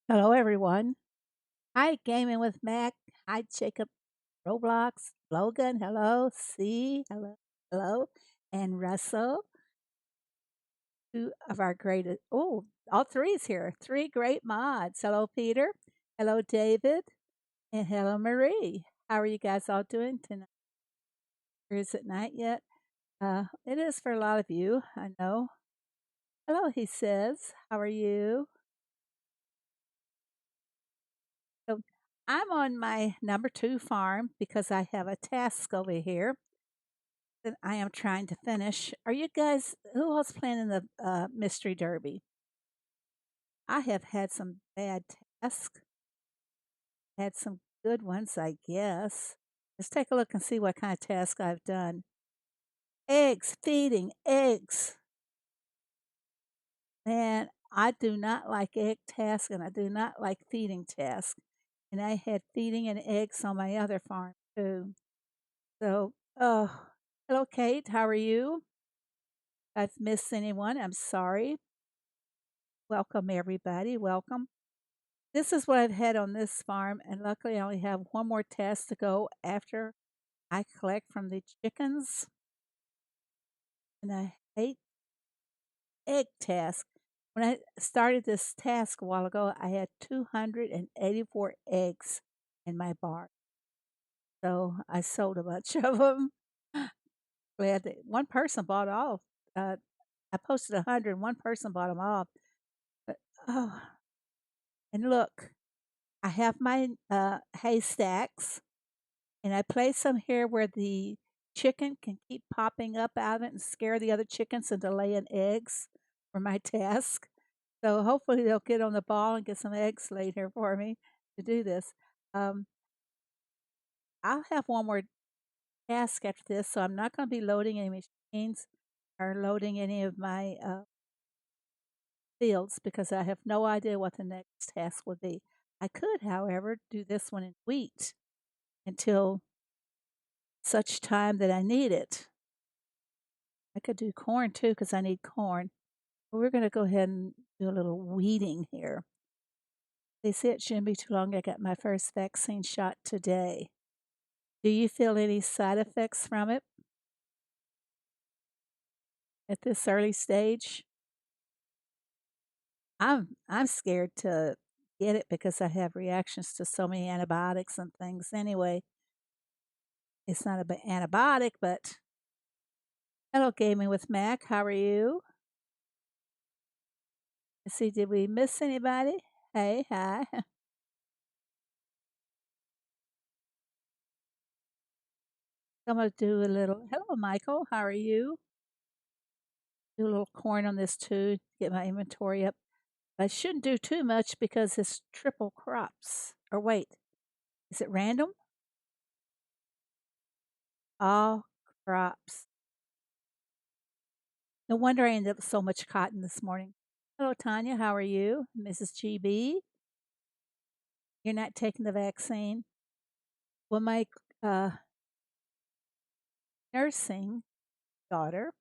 Hello, everyone. Hi, Gaming with Mac. Hi, Jacob, Roblox, Logan. Hello, C. Hello, hello, and Russell. Two of our greatest. Oh, all three's here. Three great mods. Hello, Peter. Hello, David, and hello, Marie. How are you guys all doing tonight? Or is it night yet? It is for a lot of you. I know. Hello, he says. How are you? So I'm on my number two farm because I have a task over here that I am trying to finish. Are you guys, who else playing in the Mystery Derby? I have had some bad tasks, had some good ones, I guess. Let's take a look and see what kind of task I've done. Eggs, feeding, eggs. Man, I do not like egg tasks and I do not like feeding tasks. And I had feeding and eggs on my other farm too. So, hello, Kate. How are you? If I've missed anyone, I'm sorry. Welcome, everybody. Welcome. This is what I've had on this farm, and luckily I only have one more task to go after I collect from the chickens. And I hate egg task. When I started this task a while ago, I had 284 eggs in my barn. So I sold a bunch of them. Glad that one person bought all. Uh, I posted 100, one person bought them all. But, oh, and look, I have my haystacks. And I place them here where the chicken can keep popping up out of it and scare the other chickens into laying eggs for my task. So hopefully they'll get on the ball and get some eggs laid here for me to do this. Um, I'll have one more task after this, so I'm not going to be loading any machines or loading any of my fields because I have no idea what the next task would be. I could, however, do this one in wheat until such time that I need it. I could do corn too because I need corn. But we're going to go ahead and do a little weeding here. They say it shouldn't be too long. I got my first vaccine shot today. Do you feel any side effects from it at this early stage? I'm scared to get it because I have reactions to so many antibiotics and things. Anyway, it's not an antibiotic, but hello, Gaming with Mac. How are you? Let's see, did we miss anybody? Hey, hi. I'm gonna do a little. Hello, Michael. How are you? Do a little corn on this too. Get my inventory up. I shouldn't do too much because it's triple crops. Or wait, is it random? All crops. No wonder I ended up with so much cotton this morning. Hello, Tanya. How are you? Mrs. GB. You're not taking the vaccine. Well, my uh, nursing daughter,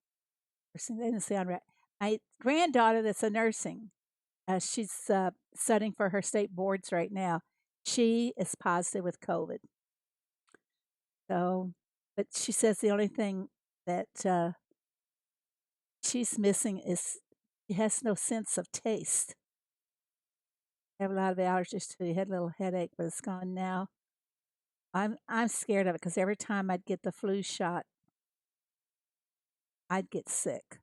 nursing, they didn't sound right. My granddaughter that's a nursing, she's studying for her state boards right now. She is positive with COVID. So, but she says the only thing that she's missing is she has no sense of taste. I have a lot of allergies too. You had a little headache, but it's gone now. I'm scared of it because every time I'd get the flu shot, I'd get sick.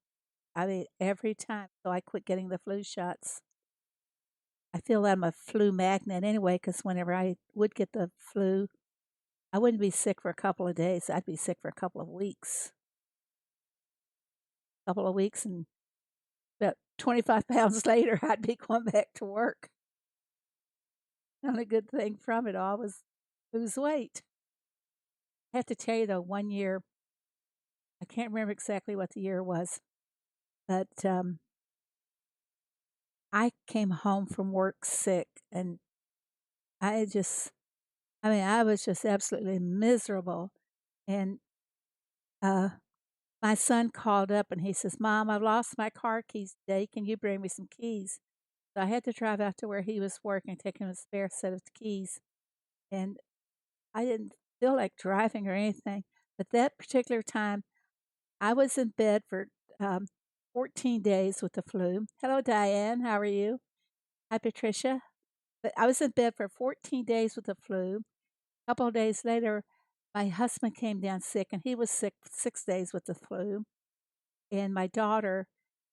I mean, every time. So I quit getting the flu shots. I feel that I'm a flu magnet anyway because whenever I would get the flu, I wouldn't be sick for a couple of days. I'd be sick for a couple of weeks. Couple of weeks, and about 25 pounds later, I'd be going back to work. The only good thing from it all was lose weight. I have to tell you though, one year, I can't remember exactly what the year was, but I came home from work sick and I just, I mean, I was just absolutely miserable. And uh, my son called up and he says, Mom, I've lost my car keys today. Can you bring me some keys? So I had to drive out to where he was working, take him a spare set of keys, and I didn't feel like driving or anything. But that particular time, I was in bed for um, 14 days with the flu. Hello, Diane. How are you? Hi, Patricia. But I was in bed for 14 days with the flu. A couple of days later, my husband came down sick, and he was sick 6 days with the flu. And my daughter,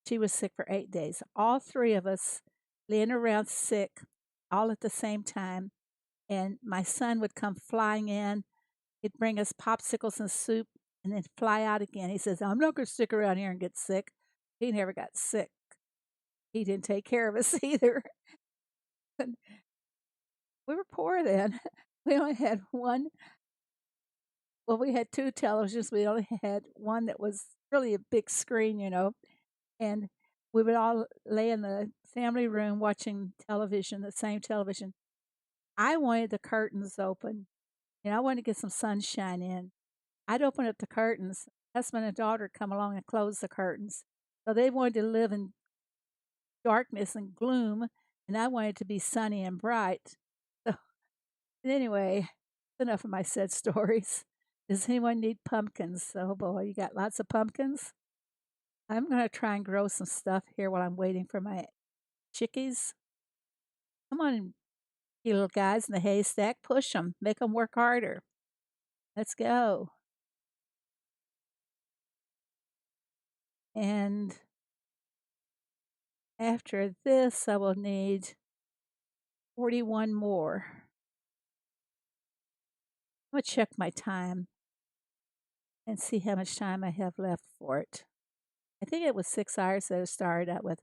she was sick for 8 days. All three of us laying around sick all at the same time. And my son would come flying in. He'd bring us popsicles and soup and then fly out again. He says, I'm not going to stick around here and get sick. He never got sick. He didn't take care of us either. We were poor then. We only had one. Well, we had two televisions. We only had one that was really a big screen, and we would all lay in the family room watching television, the same television. I wanted the curtains open. I wanted to get some sunshine in. I'd open up the curtains. Husband and daughter come along and close the curtains. So they wanted to live in darkness and gloom, and I wanted to be sunny and bright. So anyway, enough of my sad stories. Does anyone need pumpkins? Oh boy, you got lots of pumpkins? I'm going to try and grow some stuff here while I'm waiting for my chickies. Come on, you little guys in the haystack, push them, make them work harder. Let's go. And after this, I will need 41 more. I'm going to check my time and see how much time I have left for it. I think it was 6 hours that I started out with.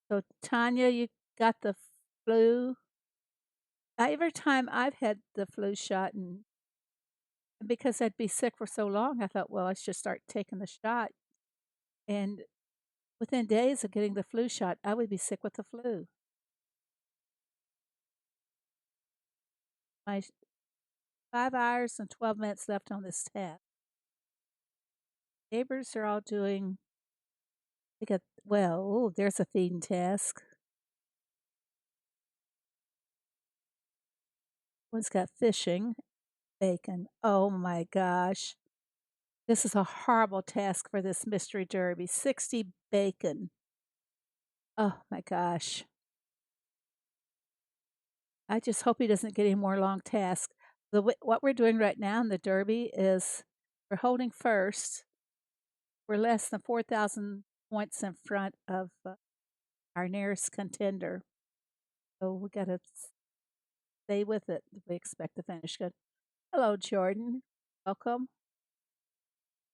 So, Tanya, you got the flu. Every time I've had the flu shot, and because I'd be sick for so long, I thought, well, I should start taking the shot. And within days of getting the flu shot, I would be sick with the flu. My 5 hours and 12 minutes left on this tab. Neighbors are all doing, they got, well, ooh, there's a feeding task. One's got fishing, bacon. Oh my gosh. This is a horrible task for this mystery derby. 60 bacon. Oh my gosh. I just hope he doesn't get any more long tasks. What we're doing right now in the derby is we're holding first. We're less than 4,000 points in front of our nearest contender. So we got to stay with it. We expect to finish good. Hello, Jordan. Welcome.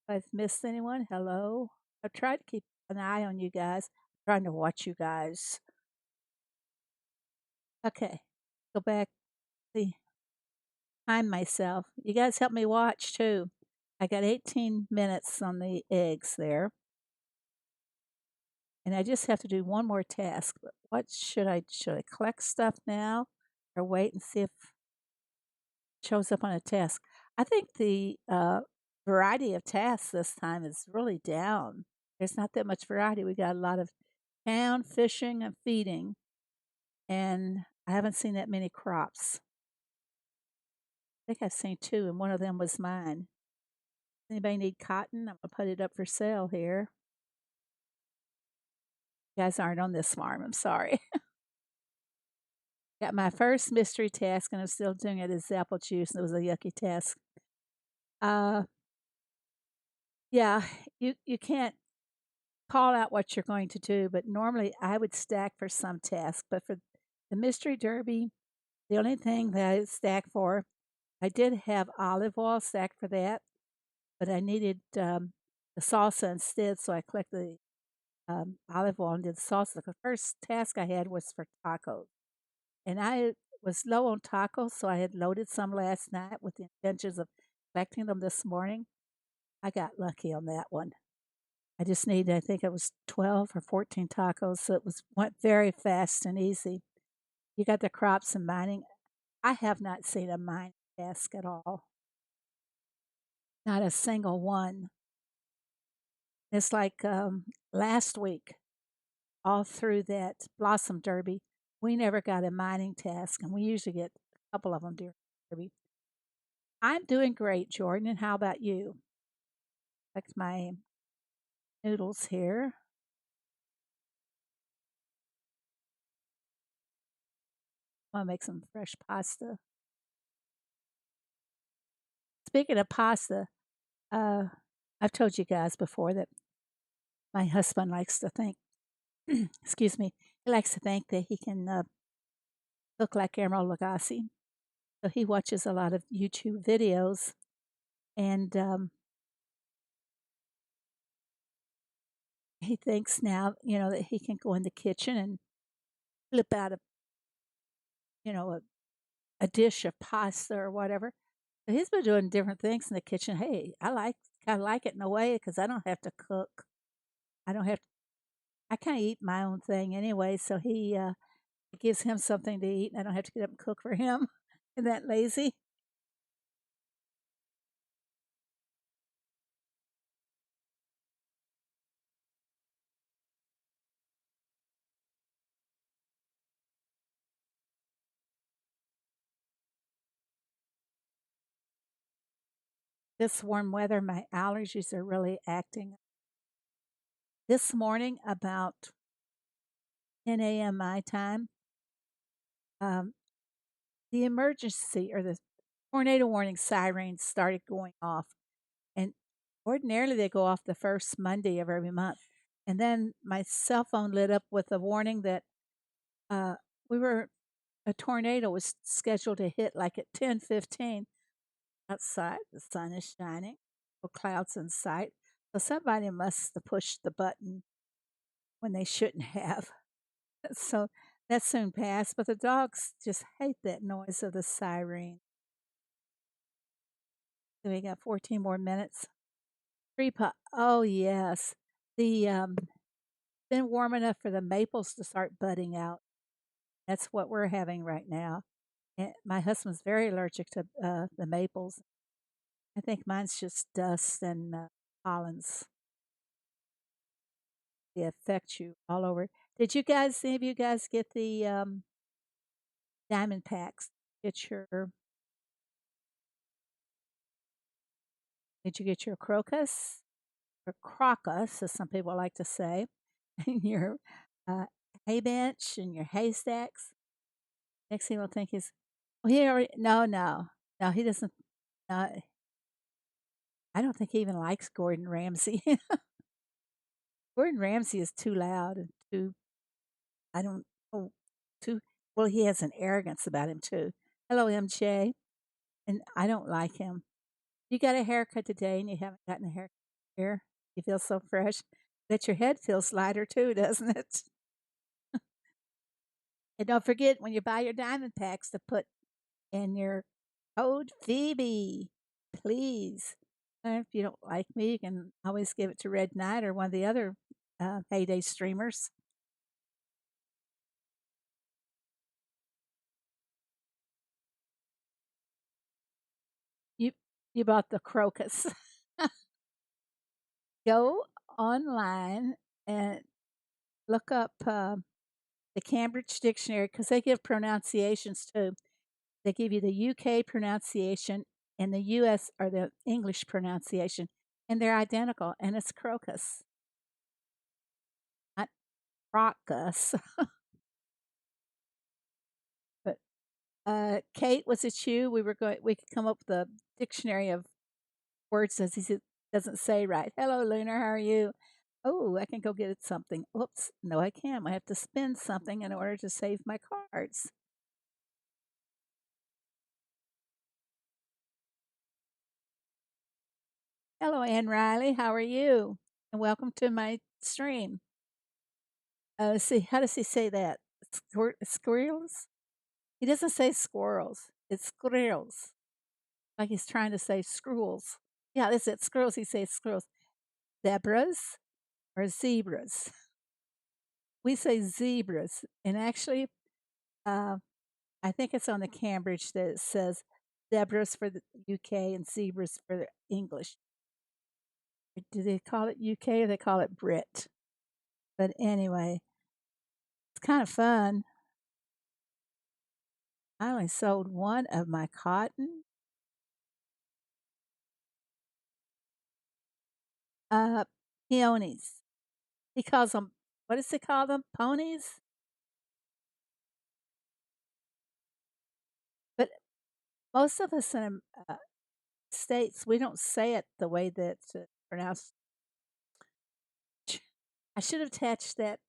If I've missed anyone, hello. I try to keep an eye on you guys. I'm trying to watch you guys. Okay, go back. See, time myself. You guys help me watch too. I got 18 minutes on the eggs there. And I just have to do one more task. But what should I collect stuff now or wait and see if it shows up on a task? I think the variety of tasks this time is really down. There's not that much variety. We got a lot of town, fishing, and feeding. And I haven't seen that many crops. I think I've seen two, and one of them was mine. Anybody need cotton? I'm gonna put it up for sale here. You guys aren't on this farm. I'm sorry. Got my first mystery task, and I'm still doing it as apple juice, and it was a yucky task. Uh, yeah, you can't call out what you're going to do, but normally I would stack for some task. But for the mystery derby, the only thing that I stack for, I did have olive oil stacked for that, but I needed the salsa instead, so I collected the olive oil and did the salsa. The first task I had was for tacos, and I was low on tacos, so I had loaded some last night with the intentions of collecting them this morning. I got lucky on that one. I just needed, I think it was 12 or 14 tacos, so it was went very fast and easy. You got the crops and mining. I have not seen a mining task at all. not a single one. It's like last week, all through that Blossom Derby, we never got a mining task, and we usually get a couple of them during the Derby. I'm doing great, Jordan, and how about you? Like my noodles here. I'm gonna make some fresh pasta. Speaking of pasta, uh, I've told you guys before that my husband likes to think, excuse me, he likes to think that he can cook like Emerald Lagasse. So he watches a lot of YouTube videos, and he thinks now, that he can go in the kitchen and flip out a dish of pasta or whatever. So he's been doing different things in the kitchen. Hey, I like it in a way because I don't have to cook. I don't have. I kind of eat my own thing anyway. So it gives him something to eat, and I don't have to get up and cook for him. Isn't that lazy? This warm weather, my allergies are really acting. This morning, about 10 a.m. my time, um, the emergency or the tornado warning sirens started going off. And ordinarily they go off the first Monday of every month. And then my cell phone lit up with a warning that uh, we were a tornado was scheduled to hit like at 10:15 outside. The sun is shining, no clouds in sight. So somebody must have pushed the button when they shouldn't have. So that soon passed, but the dogs just hate that noise of the siren. So we got 14 more minutes. Oh yes, the been warm enough for the maples to start budding out. That's what we're having right now. And my husband's very allergic to the maples. I think mine's just dust and pollens. They affect you all over. Any of you guys get the diamond packs? Get your, did you get your crocus or crocus, as some people like to say, and your uh, hay bench and your haystacks? Next thing we'll think is, well, he already, no, he doesn't. No, I don't think he even likes Gordon Ramsay. Gordon Ramsay is too loud and too, I don't know, too, well, he has an arrogance about him too. Hello, MJ. And I don't like him. You got a haircut today and you haven't gotten a haircut here. You feel so fresh. Bet your head feels lighter too, doesn't it? And don't forget when you buy your diamond packs to put in your code Phoebe, please. If you don't like me, you can always give it to Red Knight or one of the other Heyday streamers. You you bought the crocus. Go online and look up the Cambridge Dictionary because they give pronunciations too. They give you the UK pronunciation and the US or the English pronunciation, and they're identical. And it's crocus, not crocus. But Kate, was it you? We could come up with a dictionary of words as he doesn't say right. Hello, Lunar. How are you? Oh, I can go get it something. Oops. No, I can't. I have to spend something in order to save my cards. Hello, Ann Riley. How are you? And welcome to my stream. Let's see, how does he say that? Squirrels? He doesn't say squirrels. It's squirrels. Like he's trying to say squirrels. Yeah, that's it. Squirrels. He says squirrels. Zebras or zebras? We say zebras. And actually, uh, I think it's on the Cambridge that it says zebras for the UK and zebras for the English. Do they call it UK or they call it Brit? But anyway, it's kind of fun. I only sold one of my cotton uh, peonies. He calls them, what does he call them? Ponies? But most of us in States, we don't say it the way that it's pronounced. I should have attached that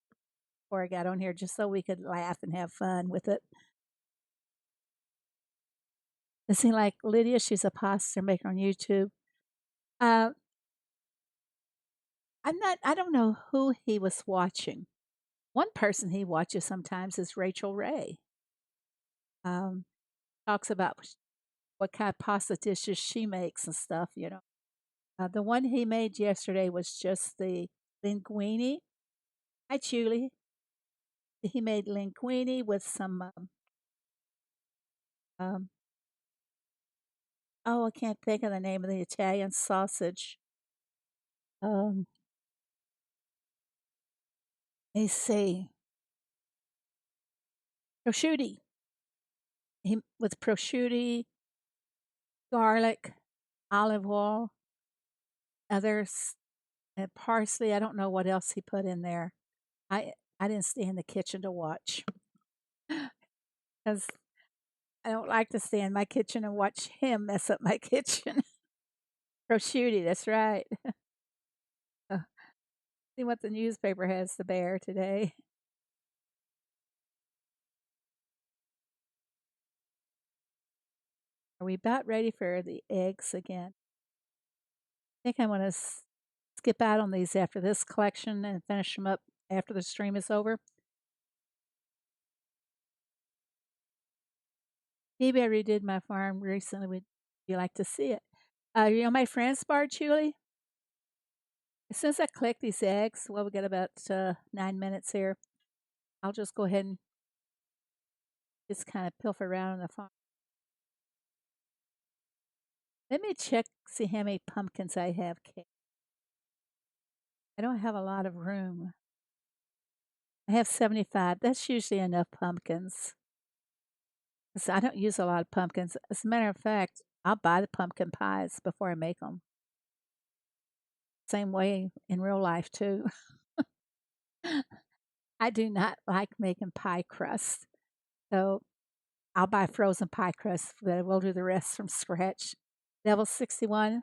before I got on here just so we could laugh and have fun with it. It seemed like Lydia, she's a pasta maker on YouTube. Uh, I don't know who he was watching. One person he watches sometimes is Rachel Ray. Um, talks about what kind of pasta dishes she makes and stuff. The one he made yesterday was just the linguine. Hi, Julie. He made linguine with some, um, oh, I can't think of the name of the Italian sausage. Um, let me see. Prosciutto. With prosciutto, garlic, olive oil, others, and parsley. I don't know what else he put in there. I didn't stay in the kitchen to watch because I don't like to stay in my kitchen and watch him mess up my kitchen. Prosciutto, that's right. Uh, See what the newspaper has to bear today. Are we about ready for the eggs again? I think I'm going to skip out on these after this collection and finish them up after the stream is over. Maybe I redid my farm recently. Would you like to see it? You know my friend's bar, Julie? As soon as I collect these eggs, well, we got about 9 minutes here. I'll just go ahead and just kind of pilfer around on the farm. Let me check, see how many pumpkins I have. I don't have a lot of room. I have 75. That's usually enough pumpkins. 'Cause I don't use a lot of pumpkins. As a matter of fact, I'll buy the pumpkin pies before I make them. Same way in real life, too. I do not like making pie crust. So I'll buy frozen pie crust, but I will do the rest from scratch. Level 61.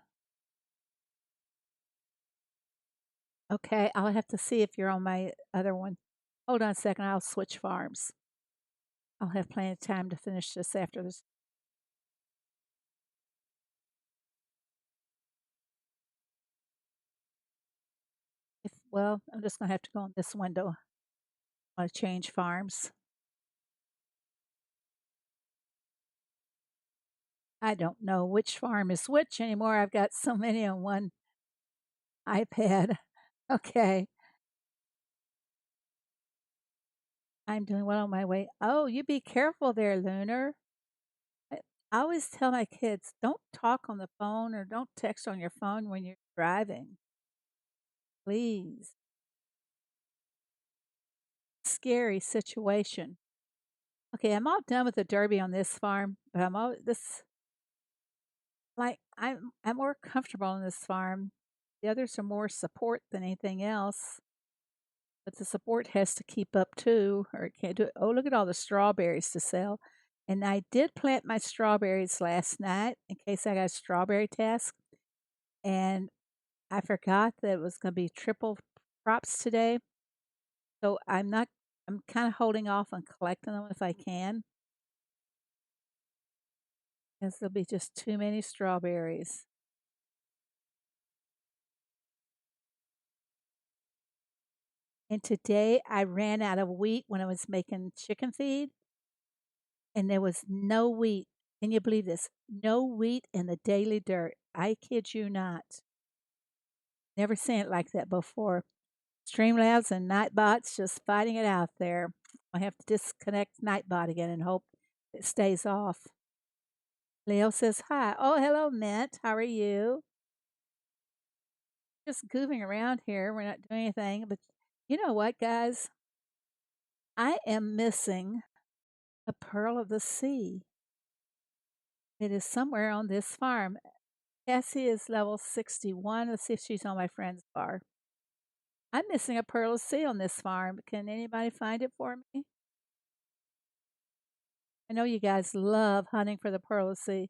Okay, I'll have to see if you're on my other one. Hold on a second, I'll switch farms. I'll have plenty of time to finish this after this. Well, I'm just gonna have to go in this window. I want to change farms. I don't know which farm is which anymore. I've got so many on one iPad. Okay, I'm doing well on my way. Oh, you be careful there, Lunar. I I always tell my kids, don't talk on the phone or don't text on your phone when you're driving. Please. Scary situation. Okay, I'm all done with the derby on this farm, but I'm all this like I'm more comfortable on this farm. The others are more support than anything else, but the support has to keep up too, or it can't do it. Oh, look at all the strawberries to sell. And I did plant my strawberries last night in case I got a strawberry task. And I forgot that it was going to be triple crops today. So I'm kind of holding off on collecting them if I can, because there'll be just too many strawberries. And today I ran out of wheat when I was making chicken feed, and there was no wheat. Can you believe this? No wheat in the daily dirt. I kid you not. Never seen it like that before. Streamlabs and Nightbots just fighting it out there. I have to disconnect Nightbot again and hope it stays off. Leo says hi. Oh, hello, Mint. How are you? Just goofing around here. We're not doing anything. But you know what, guys? I am missing a pearl of the sea. It is somewhere on this farm. Cassie is level 61. Let's see if she's on my friend's bar. I'm missing a pearl of the sea on this farm. Can anybody find it for me? I know you guys love hunting for the pearl of the sea.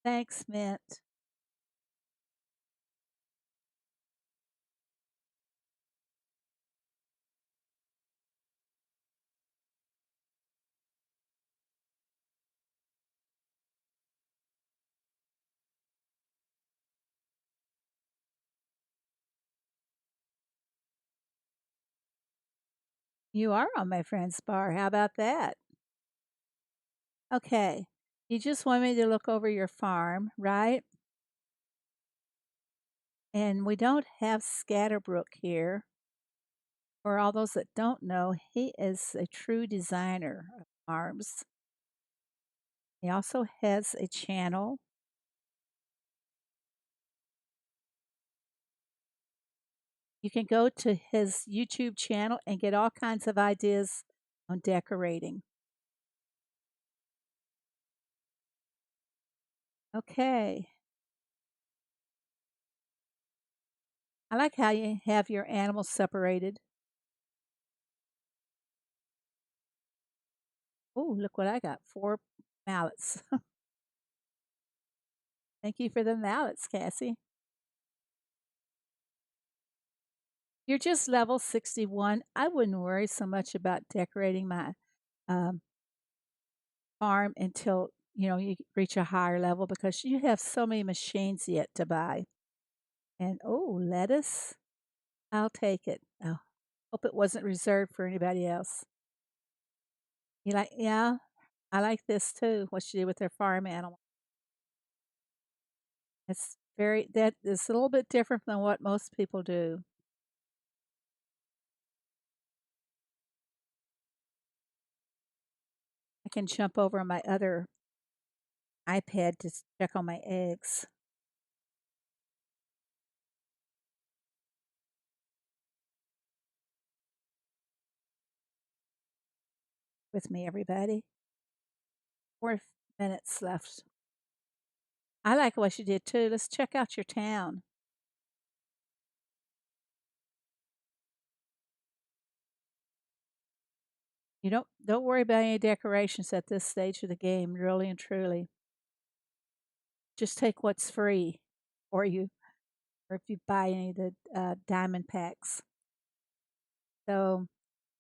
Thanks, Mint. You are on my friend's bar. How about that? Okay. You just want me to look over your farm, right? And we don't have Scatterbrook here. For all those that don't know, he is a true designer of farms. He also has a channel. You can go to his YouTube channel and get all kinds of ideas on decorating. Okay. I like how you have your animals separated. Oh, look what I got. 4 mallets. Thank you for the mallets, Cassie. You're just level 61. I wouldn't worry so much about decorating my um, farm until you reach a higher level because you have so many machines yet to buy. And oh, lettuce, I'll take it. Oh, hope it wasn't reserved for anybody else. You like? Yeah, I like this too. What she did with her farm animal. It's very that is a little bit different than what most people do. I can jump over on my other iPad to check on my eggs with me, everybody. 4 minutes left. I like what you did too. Let's check out your town. You don't worry about any decorations at this stage of the game, really and truly. Just take what's free, or if you buy any of the diamond packs. So,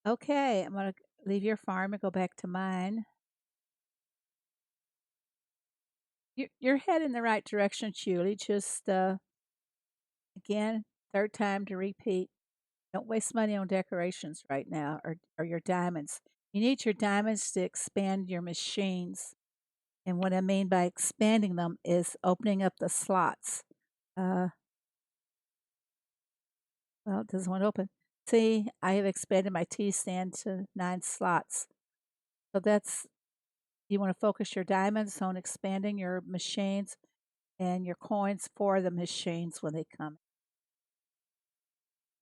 okay, I'm gonna leave your farm and go back to mine. You're heading the right direction, Julie. Just again, third time to repeat. Don't waste money on decorations right now, or your diamonds. You need your diamonds to expand your machines. And what I mean by expanding them is opening up the slots. Uh, well, it doesn't want to open. See, I have expanded my tea stand to 9 slots. So that's, you want to focus your diamonds on expanding your machines and your coins for the machines when they come.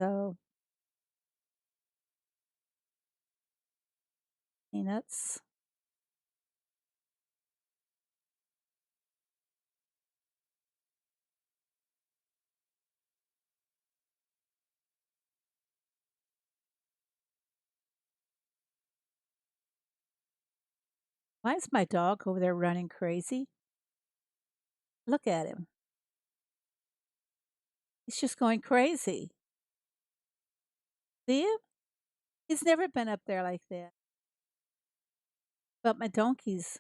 So, peanuts. Why is my dog over there running crazy? Look at him. He's just going crazy. See him? He's never been up there like that. But my donkeys,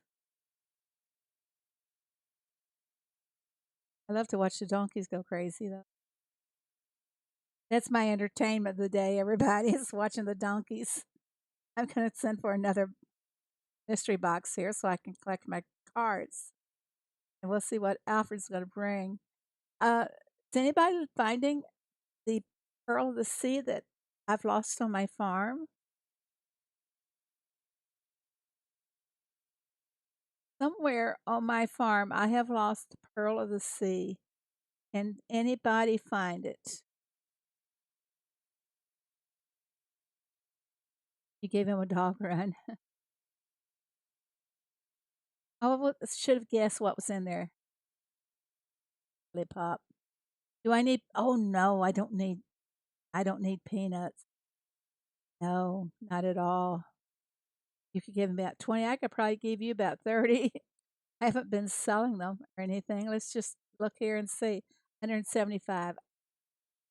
I love to watch the donkeys go crazy though. That's my entertainment of the day, everybody, is watching the donkeys. I'm going to send for another mystery box here so I can collect my cards. And we'll see what Alfred's going to bring. Uh, is anybody finding the pearl of the sea that I've lost on my farm? Somewhere on my farm, I have lost the pearl of the sea. Can anybody find it? You gave him a dog run. Oh, well, should have guessed what was in there. Lip pop. Do I need? Oh no, I don't need. I don't need peanuts. No, not at all. You could give me about 20. I could probably give you about 30. I haven't been selling them or anything. Let's just look here and see. 175.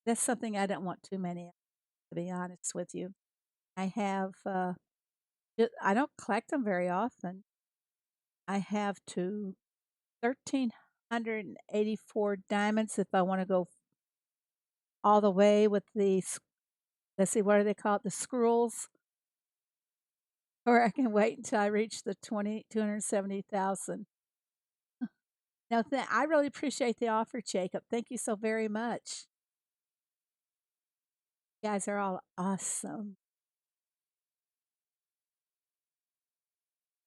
That's something I don't want too many of, to be honest with you. I have, I don't collect them very often. I have 1,384 diamonds if I want to go all the way with the, let's see, what do they call it? The scrolls. Or I can wait until I reach the 270,000. Now, I really appreciate the offer, Jacob. Thank you so very much. You guys are all awesome.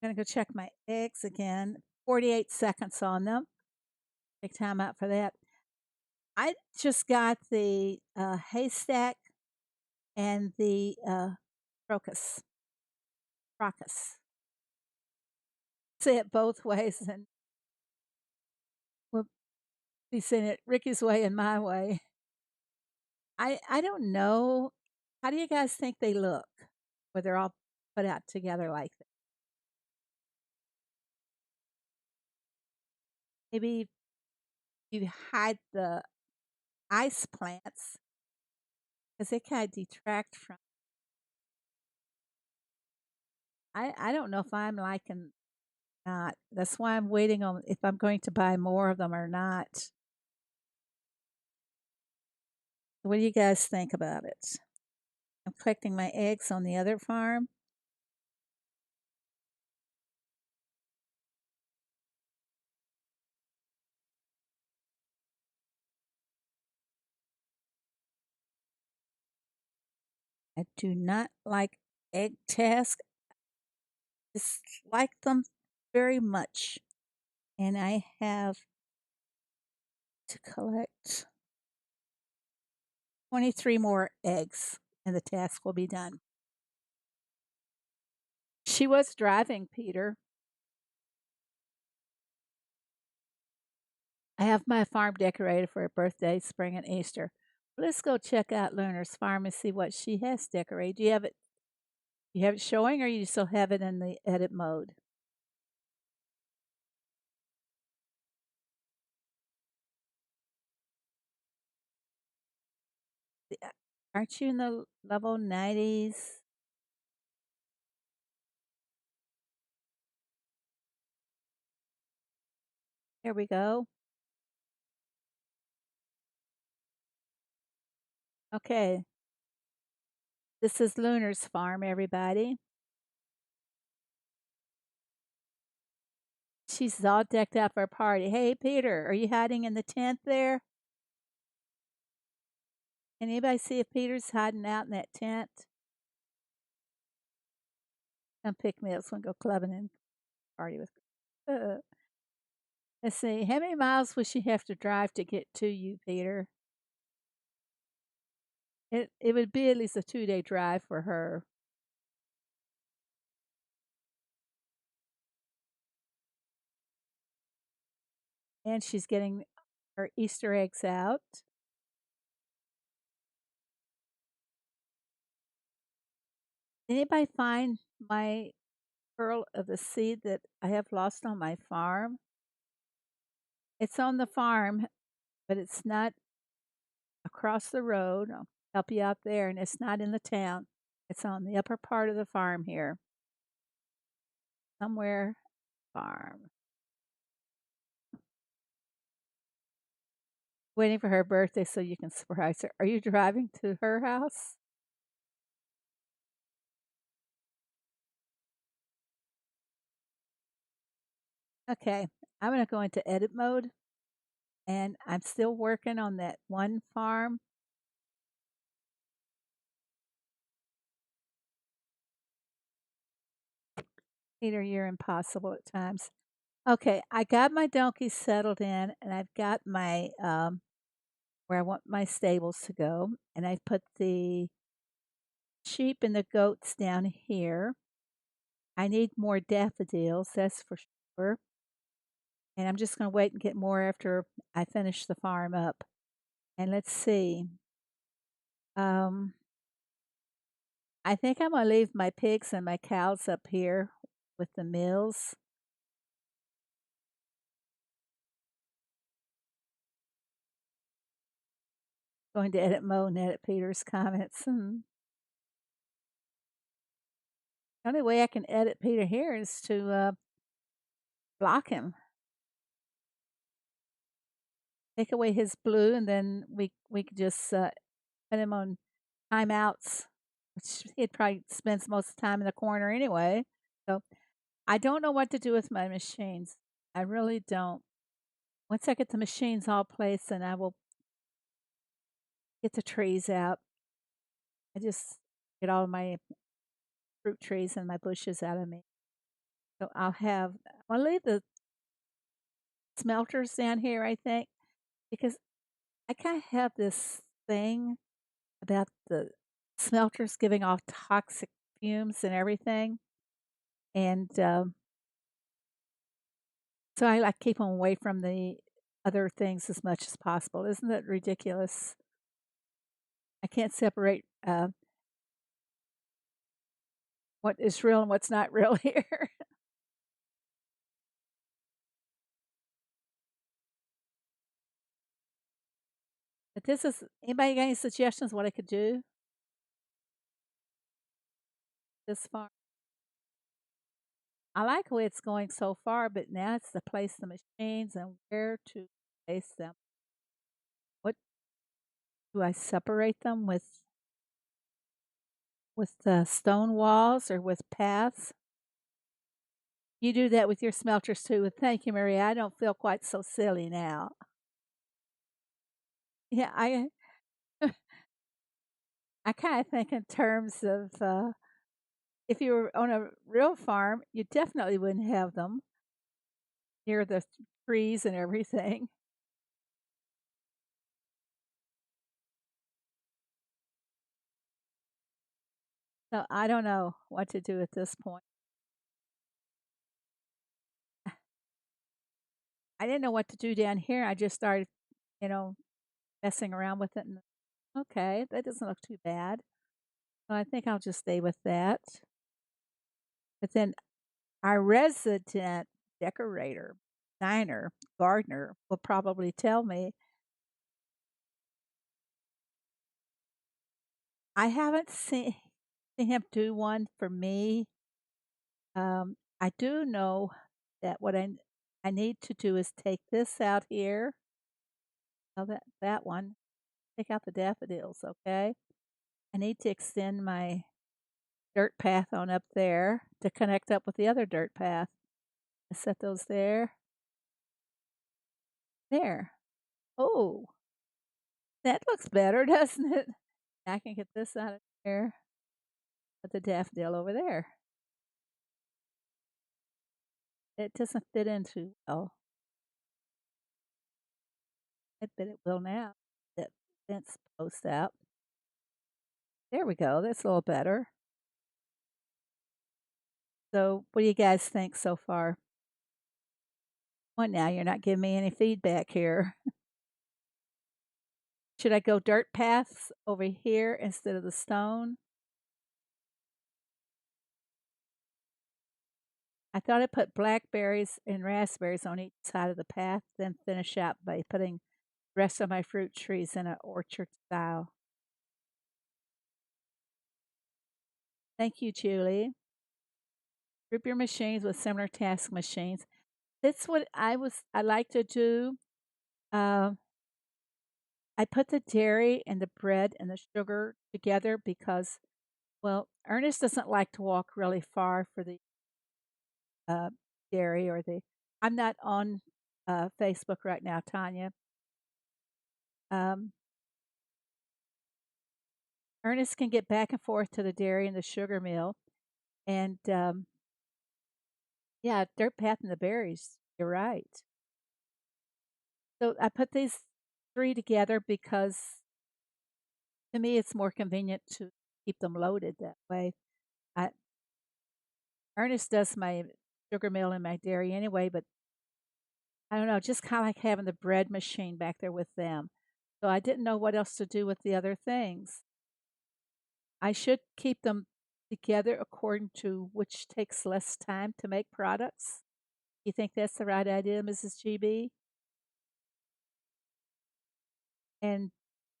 I'm going to go check my eggs again. 48 seconds on them. Take time out for that. I just got the haystack and the crocus. Crocus. Say it both ways, and we'll be saying it Ricky's way and my way. I don't know. How do you guys think they look when they're all put out together like that? Maybe you hide the ice plants because they kind of detract from. I don't know if I'm liking not. That's why I'm waiting on if I'm going to buy more of them or not. What do you guys think about it? I'm collecting my eggs on the other farm. I do not like egg tasks. Dislike them very much. And I have to collect 23 more eggs and the task will be done. She was driving, Peter. I have my farm decorated for her birthday, spring, and Easter. Let's go check out Luna's farm and see what she has decorated. Do you have it? You have it showing, or you still have it in the edit mode? Aren't you in the level 90s? Here we go. Okay, this is Lunar's farm, everybody. She's all decked out for a party. Hey, Peter, are you hiding in the tent there? Can anybody see if Peter's hiding out in that tent? Come pick me up so I can go clubbing and party with. Uh, let's see. How many miles would she have to drive to get to you, Peter? It would be at least a 2-day drive for her. And she's getting her Easter eggs out. Anybody find my pearl of the seed that I have lost on my farm? It's on the farm, but it's not across the road. I'll help you out there, and it's not in the town. It's on the upper part of the farm here. Somewhere farm. Waiting for her birthday so you can surprise her. Are you driving to her house? Okay, I'm going to go into edit mode and I'm still working on that one farm. Peter, you're impossible at times. Okay, I got my donkeys settled in, and I've got my, where I want my stables to go, and I've put the sheep and the goats down here. I need more daffodils, that's for sure, and I'm just gonna wait and get more after I finish the farm up. And let's see, um, I think I'm gonna leave my pigs and my cows up here with the mills. Going to edit mode and edit Peter's comments. The only way I can edit Peter here is to, block him. Take away his blue, and then we could just, put him on timeouts, which he'd probably spends most of the time in the corner anyway. So, I don't know what to do with my machines. I really don't. Once I get the machines all placed, then I will get the trees out. I just get all of my fruit trees and my bushes out of me. So I'll leave the smelters down here, I think, because I kinda have this thing about the smelters giving off toxic fumes and everything, and, so I, like, keep them away from the other things as much as possible. Isn't that ridiculous? I can't separate, what is real and what's not real here. But this is anybody got any suggestions what I could do this far? I like the way it's going so far, but now it's to place the machines and where to place them. What do I separate them with the stone walls or with paths? You do that with your smelters too. Well, thank you, Maria. I don't feel quite so silly now. Yeah, I kind of think in terms of if you were on a real farm, you definitely wouldn't have them near the trees and everything. So I don't know what to do at this point. I didn't know what to do down here. I just started, you know, messing around with it. And okay, that doesn't look too bad. So I think I'll just stay with that. But then our resident decorator, designer, gardener will probably tell me I haven't seen him do one for me. I do know that I need to do is take this out here. Oh, that one. Take out the daffodils, okay? I need to extend my dirt path on up there to connect up with the other dirt path. I set those there. There. Oh, that looks better, doesn't it? I can get this out of there. Put the daffodil over there. It doesn't fit in too well. I bet it will now. That fence post out. There we go. That's a little better. So, what do you guys think so far? Well, now you're not giving me any feedback here. Should I go dirt paths over here instead of the stone? I thought I put blackberries and raspberries on each side of the path, then finish out by putting the rest of my fruit trees in an orchard style. Thank you, Julie. Group your machines with similar task machines. That's what I like to do. Uh, I put the dairy and the bread and the sugar together because, well, Ernest doesn't like to walk really far for the uh, dairy or the. I'm not on Facebook right now, Tanya. Um, Ernest can get back and forth to the dairy and the sugar mill, and yeah, dirt path and the berries. You're right. So I put these 3 together because to me it's more convenient to keep them loaded that way. I Ernest does my sugar mill and my dairy anyway, but I don't know, just kinda like having the bread machine back there with them. So I didn't know what else to do with the other things. I should keep them together according to which takes less time to make products. You think that's the right idea, Mrs. GB? And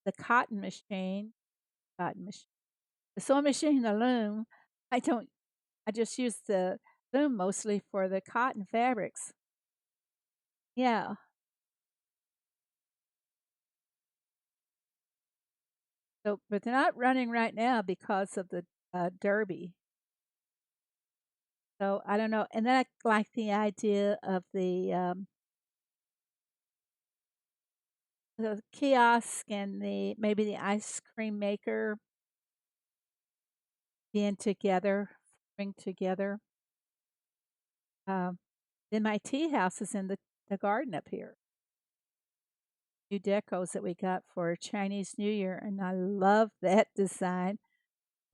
the cotton machine, the sewing machine, the loom, I don't I just use the loom mostly for the cotton fabrics. Yeah. So, but they're not running right now because of the derby. So I don't know. And then I like the idea of the kiosk and the maybe the ice cream maker being together, forming together. Um, then my tea house is in the garden up here. New decos that we got for Chinese New Year, and I love that design.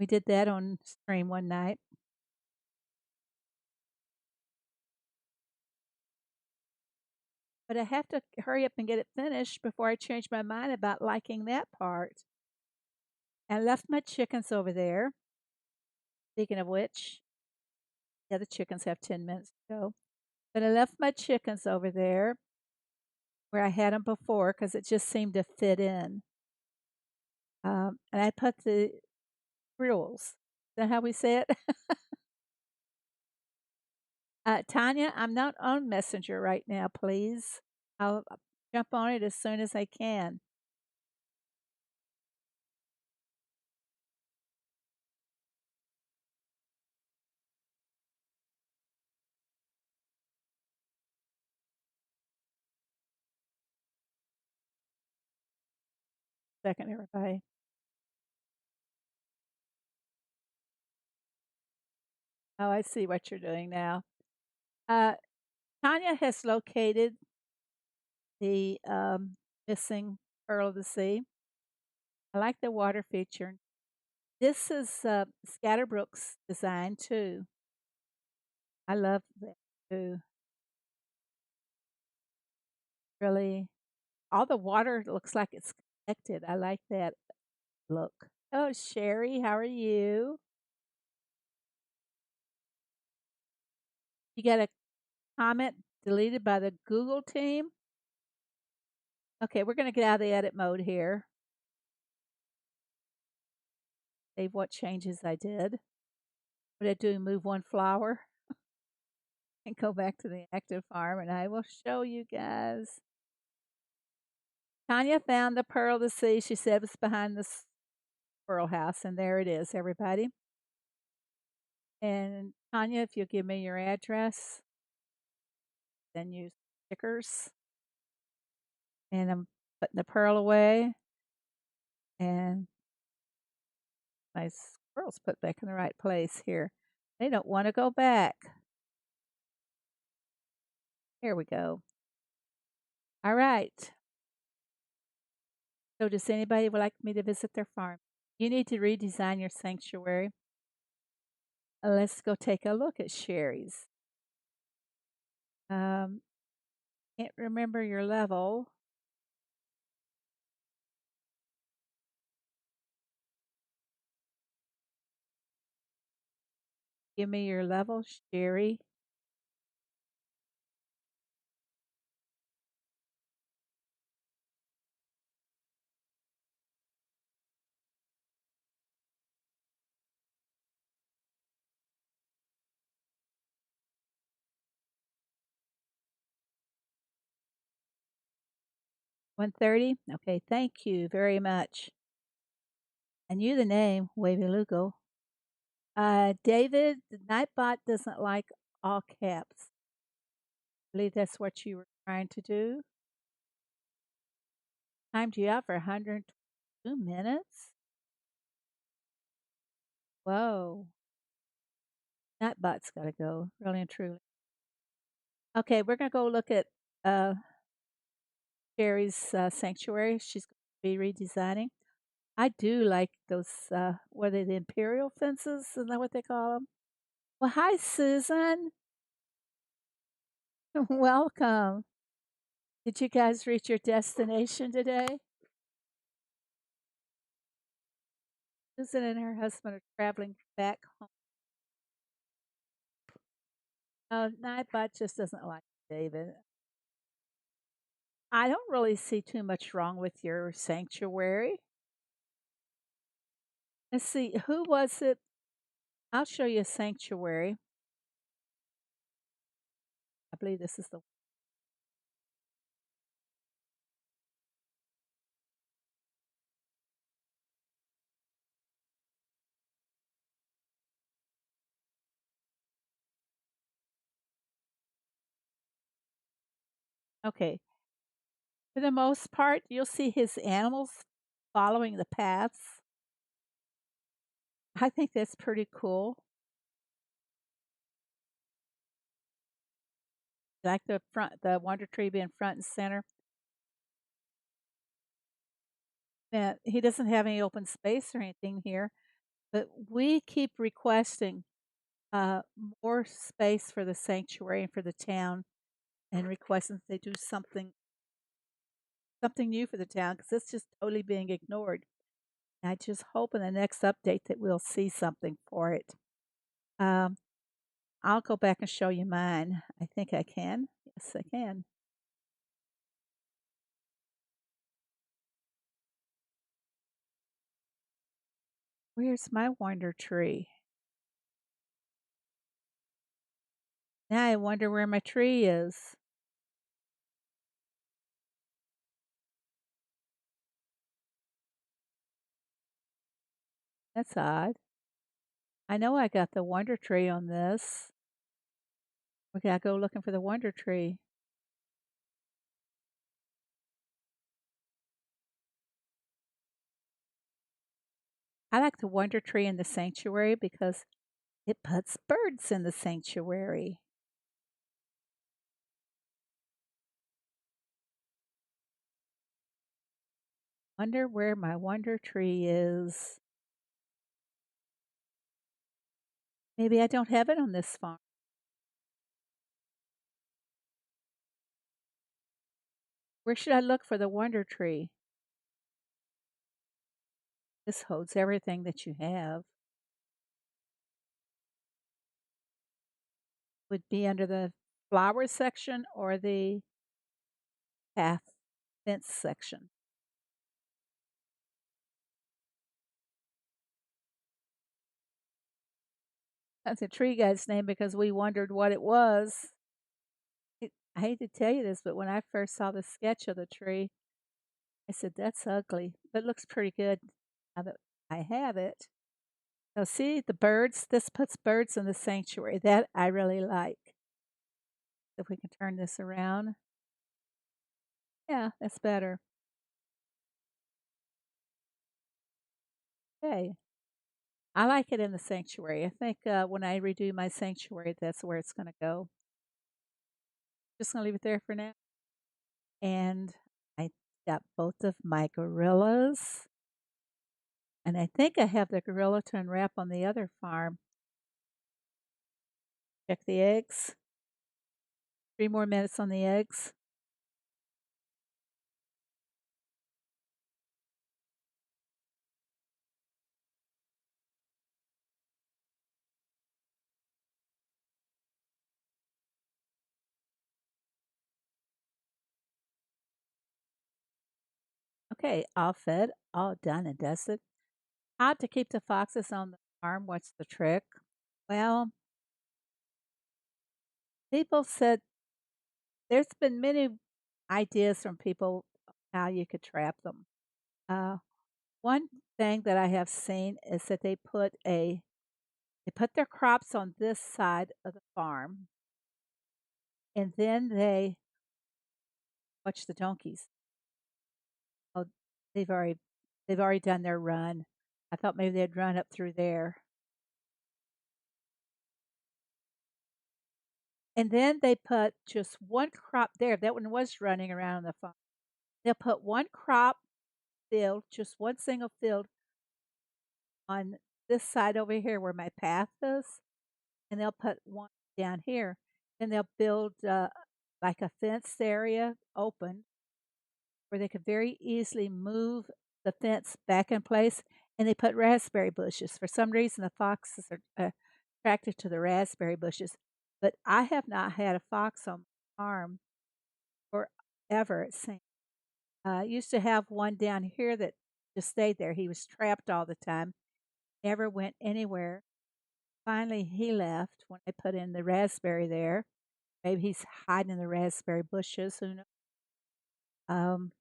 We did that on stream one night. But I have to hurry up and get it finished before I change my mind about liking that part. I left my chickens over there. Speaking of which, yeah, the chickens have 10 minutes to go. But I left my chickens over there where I had them before because it just seemed to fit in. And I put the grills. Is that how we say it? Tanya, I'm not on Messenger right now, please. I'll jump on it as soon as I can. Second, everybody. Oh, I see what you're doing now. Uh, Tanya has located the missing pearl of the sea. I like the water feature. This is Scatterbrook's design too. I love that too. Really, all the water looks like it's connected. I like that look. Oh, Sherry, how are you? You got a comment deleted by the Google team? Okay, we're going to get out of the edit mode here. Save what changes I did. What I do, move one flower and go back to the active farm, and I will show you guys. Tanya found the pearl of the sea. She said it was behind the squirrel house, and there it is, everybody. And Tanya, if you'll give me your address, then use stickers. And I'm putting the pearl away, and my squirrel's put back in the right place here. They don't want to go back. Here we go. All right. So, does anybody would like me to visit their farm? You need to redesign your sanctuary. Let's go take a look at Sherry's. Um, can't remember your level. Give me your level, Sherry. One 130? Okay, thank you very much. I knew the name, Wavy Lugo. David, the Nightbot doesn't like all caps. I believe that's what you were trying to do. Timed you out for 102 minutes? Whoa. Nightbot's got to go, really and truly. Okay, we're gonna go look at uh, Sherry's sanctuary. She's going to be redesigning. I do like those. What are they? The imperial fences? Isn't that what they call them? Well, hi, Susan. Welcome. Did you guys reach your destination today? Susan and her husband are traveling back home. Nightbot just doesn't like David. I don't really see too much wrong with your sanctuary. Let's see, who was it? I'll show you a sanctuary. I believe this is the okay. For the most part, you'll see his animals following the paths. I think that's pretty cool. Like the wonder tree being front and center. That he doesn't have any open space or anything here, but we keep requesting uh, more space for the sanctuary and for the town, and requesting that they do something new for the town because it's just totally being ignored. I just hope in the next update that we'll see something for it. Um, I'll go back and show you mine. I think I can. Yes, I can. Where's my wonder tree? Now I wonder where my tree is. That's odd. I know I got the wonder tree on this. We gotta go looking for the wonder tree. I like the wonder tree in the sanctuary because it puts birds in the sanctuary. Wonder where my wonder tree is. Maybe I don't have it on this farm. Where should I look for the wonder tree? This holds everything that you have. Would be under the flower section or the path fence section. That's the tree guy's name because we wondered what it was. I hate to tell you this, but when I first saw the sketch of the tree, I said, that's ugly, but it looks pretty good now that I have it. Now, see the birds? This puts birds in the sanctuary. That I really like. If we can turn this around. Yeah, that's better. Okay. I like it in the sanctuary. I think when I redo my sanctuary, that's where it's going to go. Just going to leave it there for now. And I got both of my gorillas. And I think I have the gorilla to unwrap on the other farm. Check the eggs. 3 more minutes on the eggs. Okay, all fed, all done and dusted. How to keep the foxes on the farm? What's the trick? Well, people said there's been many ideas from people how you could trap them. Uh, one thing that I have seen is that they put their crops on this side of the farm, and then they watch the donkeys. Oh, they've already they've already done their run. I thought maybe they'd run up through there. And then they put just one crop there. That one was running around on the farm. They'll put one crop field, just one single field on this side over here where my path is, and they'll put one down here. Then they'll build like a fenced area open where they could very easily move the fence back in place. And they put raspberry bushes. For some reason, the foxes are attracted to the raspberry bushes. But I have not had a fox on my farm forever, it seems. I used to have one down here that just stayed there. He was trapped all the time, never went anywhere. Finally, he left when I put in the raspberry there. Maybe he's hiding in the raspberry bushes. Who knows? Um,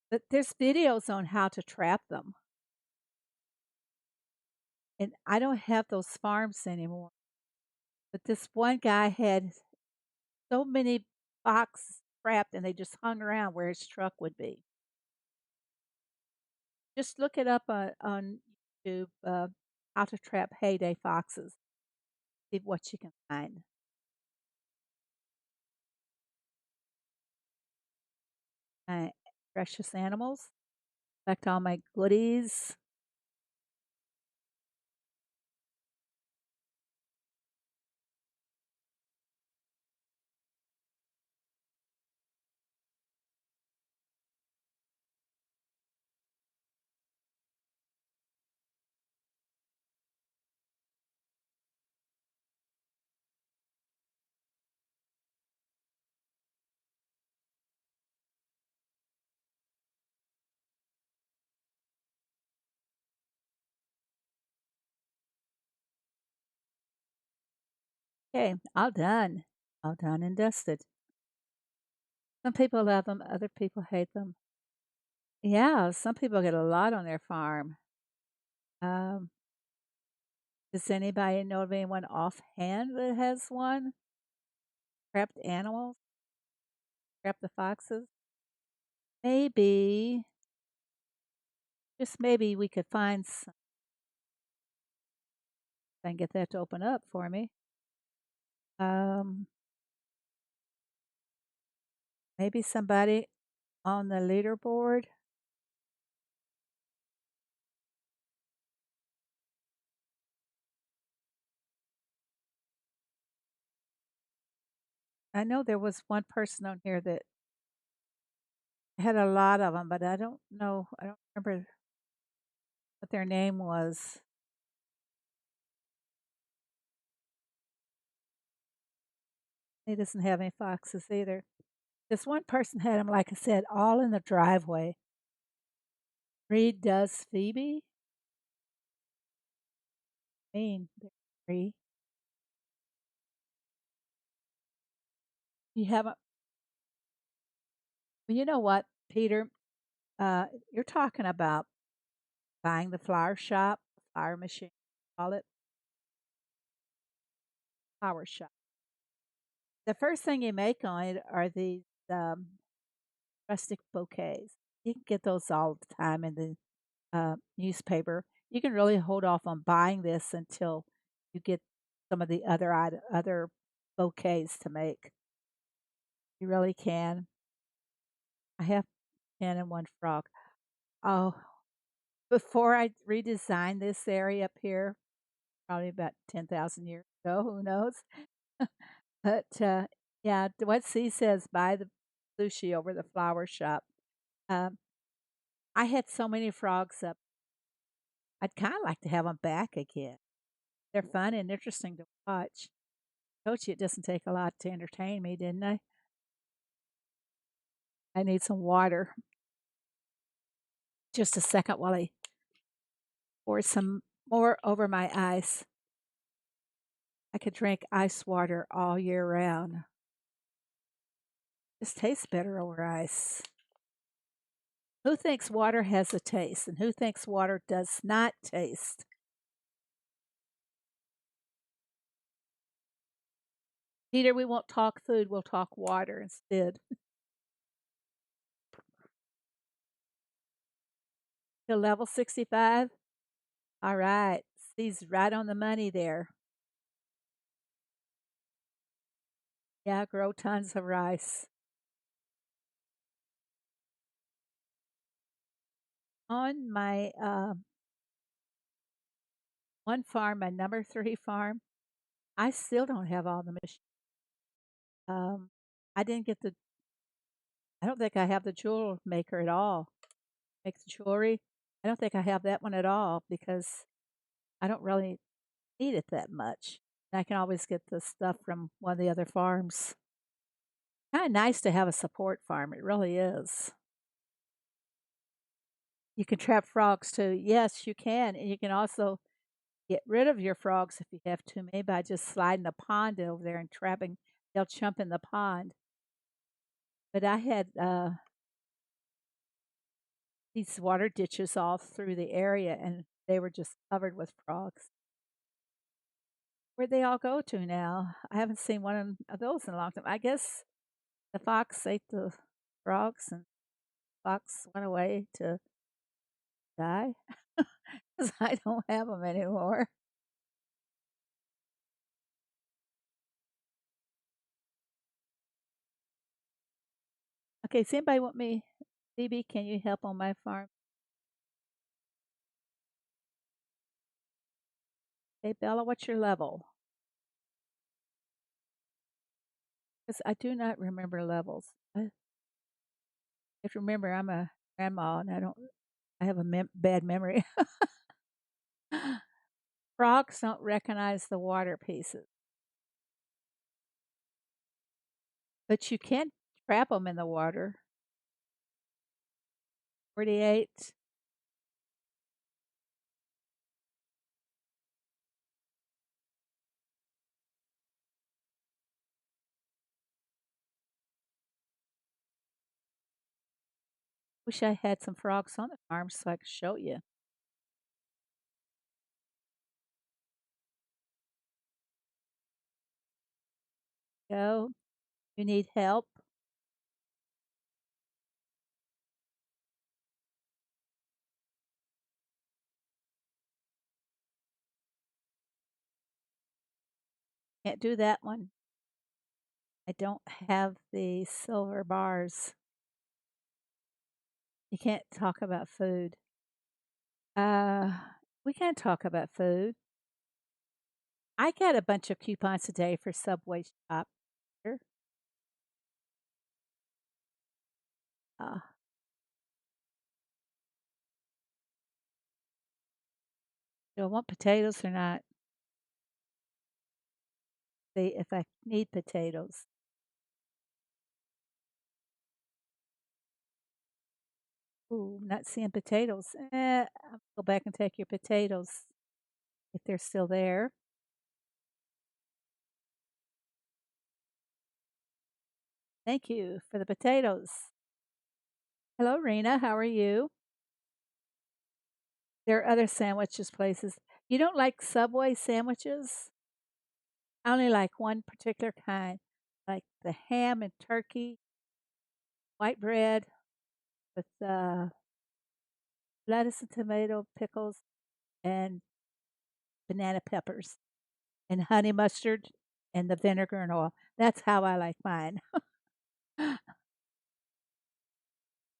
but there's videos on how to trap them, and I don't have those farms anymore. But this one guy had so many foxes trapped, and they just hung around where his truck would be. Just look it up on YouTube, how to trap heyday foxes. See what you can find. My precious animals, collect all my goodies. Okay, all done. All done and dusted. Some people love them, other people hate them. Yeah, some people get a lot on their farm. Um, does anybody know of anyone offhand that has one? Trapped animals? Trap the foxes? Maybe, just maybe we could find some and get that to open up for me. Um, maybe somebody on the leaderboard. I know there was one person on here that had a lot of them, but I don't know. I don't remember what their name was. He doesn't have any foxes either. This one person had them, like I said, all in the driveway. Reed does Phoebe. Mean, Reed. You haven't. Well, you know what, Peter? You're talking about buying the flower shop, flower machine, call it flower shop. The first thing you make on it are these rustic bouquets. You can get those all the time in the newspaper. You can really hold off on buying this until you get some of the other bouquets to make. You really can. I have 10 and one frog. Oh, before I redesigned this area up here, probably about 10,000 years ago, who knows? But yeah, what C says, buy the sushi over the flower shop. Um, I had so many frogs up. I'd kind of like to have them back again. They're fun and interesting to watch. Told you it doesn't take a lot to entertain me, didn't I? I need some water. Just a second while I pour some more over my ice. I could drink ice water all year round. This tastes better over ice. Who thinks water has a taste and who thinks water does not taste? Peter, we won't talk food, we'll talk water instead. To level 65? All right. He's right on the money there. Yeah, grow tons of rice. On my one farm, my number 3 farm, I still don't have all the machines. I didn't get the I don't think I have the jewel maker at all. Make the jewelry. I don't think I have that one at all because I don't really need it that much. And I can always get the stuff from one of the other farms. Kinda nice to have a support farm, it really is. You can trap frogs too. Yes, you can, and you can also get rid of your frogs if you have too many by just sliding a pond over there and trapping they'll jump in the pond. But I had, these water ditches all through the area, and they were just covered with frogs. Where'd they all go to now? I haven't seen one of those in a long time. I guess the fox ate the frogs, and fox went away to die because I don't have them anymore. Okay, does anybody want me Phoebe, can you help on my farm? Hey, Bella, what's your level? Because I do not remember levels. I have to remember I'm a grandma and I have a bad memory. Frogs don't recognize the water pieces, but you can trap them in the water. 48. Wish I had some frogs on the farm so I could show you. Go. You need help? Can't do that one. I don't have the silver bars. You can't talk about food. Uh, we can talk about food. I get a bunch of coupons today for Subway shop. Here. Uh, do I want potatoes or not? See if I need potatoes. Ooh, not seeing potatoes. I'll go back and take your potatoes if they're still there. Thank you for the potatoes. Hello, Rena. How are you? There are other sandwiches places. You don't like Subway sandwiches? I only like one particular kind, like the ham and turkey, white bread with lettuce and tomato, pickles, and banana peppers, and honey mustard, and the vinegar and oil. That's how I like mine.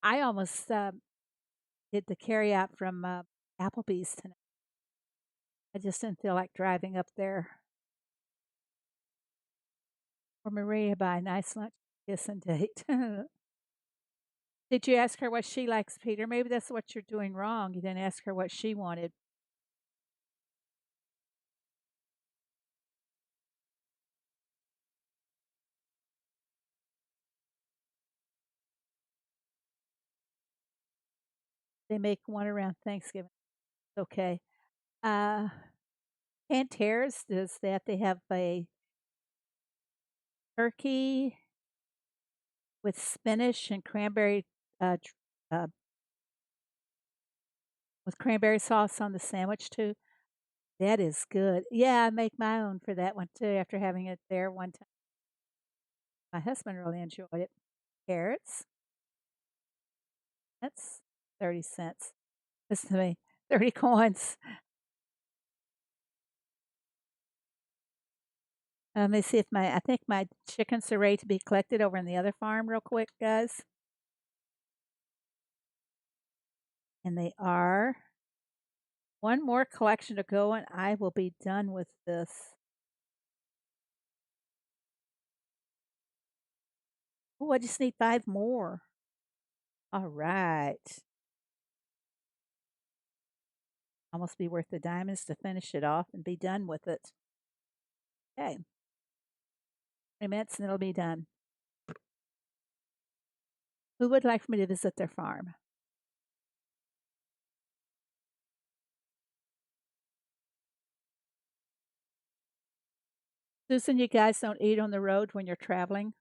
I almost did the carry out from Applebee's tonight. I just didn't feel like driving up there for Maria to buy a nice lunch, kiss and date. Did you ask her what she likes, Peter? Maybe that's what you're doing wrong. You didn't ask her what she wanted. They make one around Thanksgiving. Okay. Uh, Panteras does that. They have a turkey with spinach and cranberry, uh, with cranberry sauce on the sandwich too. That is good. Yeah, I make my own for that one too after having it there one time. My husband really enjoyed it. Carrots, that's 30 cents. Listen to me, 30 coins. Let me see if I think my chickens are ready to be collected over in the other farm real quick, guys. And they are. One more collection to go and I will be done with this. Oh, I just need 5 more. All right. Almost be worth the diamonds to finish it off and be done with it. Okay. 3 minutes and it'll be done. Who would like for me to visit their farm? Susan, you guys don't eat on the road when you're traveling?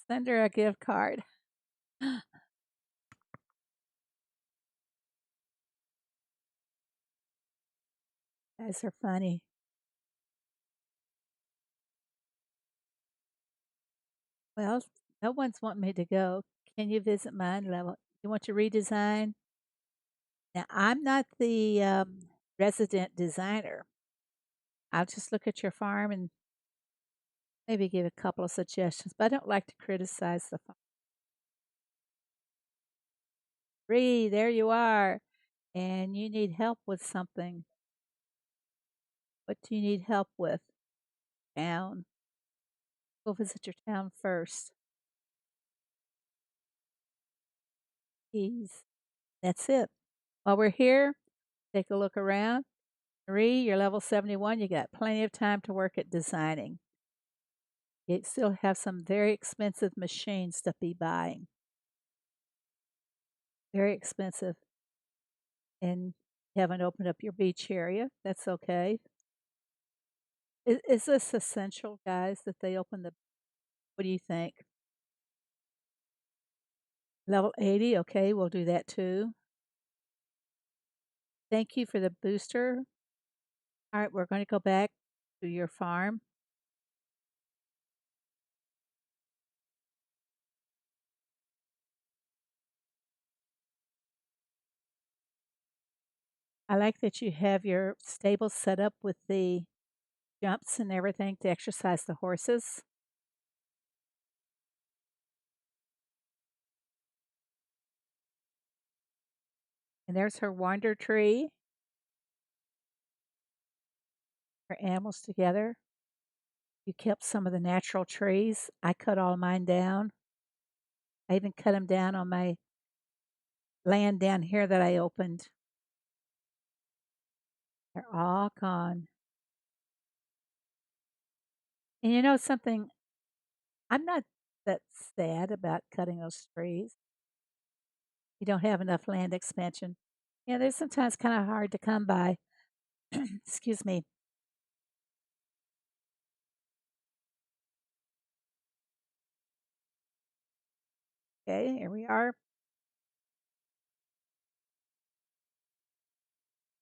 Send her a gift card. Guys are funny. Well, no one's wanting me to go. Can you visit mine level? You want to redesign? Now, I'm not the resident designer. I'll just look at your farm and maybe give a couple of suggestions, but I don't like to criticize the farm. Ree, there you are. And you need help with something. What do you need help with? Town. Go visit your town first. Please. That's it. While we're here, take a look around. Marie, you're level 71. You got plenty of time to work at designing. You still have some very expensive machines to be buying. Very expensive. And you haven't opened up your beach area. That's okay. Is this essential, guys, that they open the what do you think? Level 80, okay, we'll do that too. Thank you for the booster. All right, we're going to go back to your farm. I like that you have your stable set up with the jumps and everything to exercise the horses. And there's her wander tree, her animals together. You kept some of the natural trees. I cut all mine down. I even cut them down on my land down here that I opened. They're all gone. And you know something? I'm not that sad about cutting those trees. You don't have enough land expansion. Yeah, they're sometimes kind of hard to come by. Excuse me. Okay, here we are.